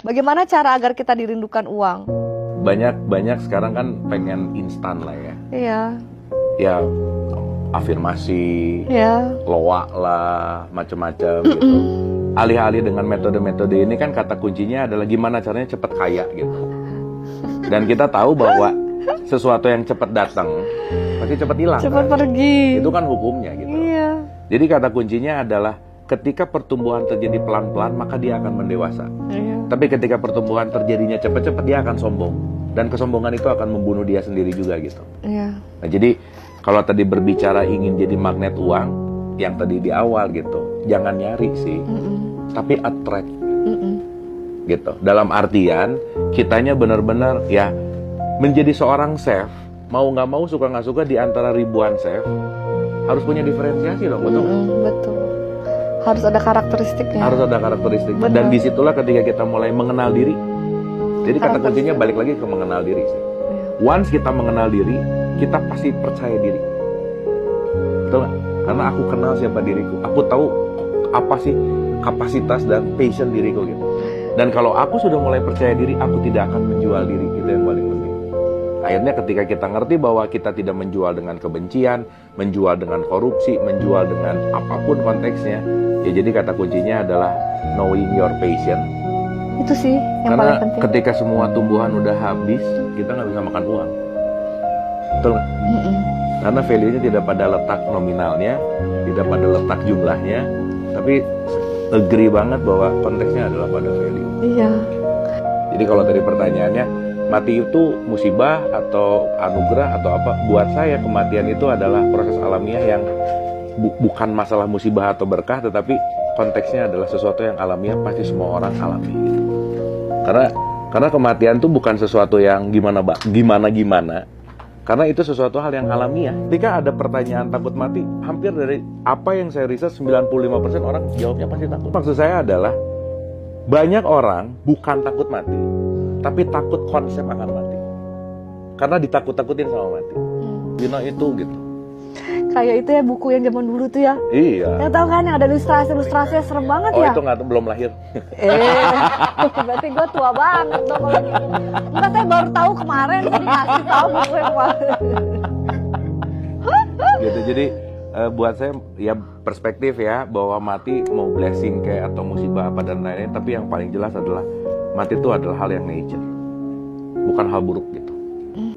Bagaimana cara agar kita dirindukan uang? Banyak sekarang kan pengen instan lah ya. Iya. Ya afirmasi, Iya. loa lah, macam-macam gitu. Alih-alih dengan metode-metode ini kan kata kuncinya adalah gimana caranya cepat kaya gitu. Dan kita tahu bahwa sesuatu yang cepat datang pasti cepat hilang. Cepat kan? pergi. Itu kan hukumnya gitu. Iya. Jadi kata kuncinya adalah ketika pertumbuhan terjadi pelan-pelan maka dia akan mendewasa. Iya. Tapi ketika pertumbuhan terjadinya cepat-cepat dia akan sombong. Dan kesombongan itu akan membunuh dia sendiri juga gitu. Iya. Nah jadi kalau tadi berbicara ingin jadi magnet uang, yang tadi di awal gitu, jangan nyari sih, tapi attract, gitu. Dalam artian kitanya benar-benar ya menjadi seorang chef, mau nggak mau suka nggak suka di antara ribuan chef harus punya diferensiasi dong, betul? Betul. Harus ada karakteristiknya. Harus ada karakteristik. Betul. Dan disitulah ketika kita mulai mengenal diri. Jadi kata kuncinya balik lagi ke mengenal diri sih. Once kita mengenal diri, kita pasti percaya diri. Betul nggak? Karena aku kenal siapa diriku. Aku tahu apa sih kapasitas dan passion diriku gitu. Dan kalau aku sudah mulai percaya diri, aku tidak akan menjual diri. Itu yang paling penting. Akhirnya ketika kita ngerti bahwa kita tidak menjual dengan kebencian, menjual dengan korupsi, menjual dengan apapun konteksnya, ya jadi kata kuncinya adalah knowing your passion. Itu sih yang Karena paling penting. ketika semua tumbuhan udah habis, kita nggak bisa makan uang. Betul nggak? Karena value-nya tidak pada letak nominalnya, tidak pada letak jumlahnya, tapi agree banget bahwa konteksnya adalah pada value. Iya. Jadi kalau tadi pertanyaannya, mati itu musibah atau anugerah atau apa? Buat saya kematian itu adalah proses alamiah yang bukan masalah musibah atau berkah, tetapi konteksnya adalah sesuatu yang alamiah, pasti semua orang alami. Gitu. Karena kematian itu bukan sesuatu yang gimana. Karena itu sesuatu hal yang alamiah. Ketika ada pertanyaan takut mati, hampir dari apa yang saya riset 95% orang jawabnya pasti takut. Maksud saya adalah banyak orang bukan takut mati, tapi takut konsep akan mati. Karena ditakut-takutin sama mati. Itu gitu. Kayak itu ya buku yang zaman dulu tuh ya. Iya. Yang tahu kan yang ada ilustrasinya serem banget Oh ya. itu nggak belum lahir. Berarti gue tua banget dong kalau gitu. Enggak, saya baru tahu kemarin dikasih tahu buku yang kemarin. Gitu. Jadi buat saya ya perspektif ya bahwa mati mau blessing kayak atau musibah apa dan lain-lain, tapi yang paling jelas adalah mati itu adalah hal yang nature, bukan hal buruk. Gitu.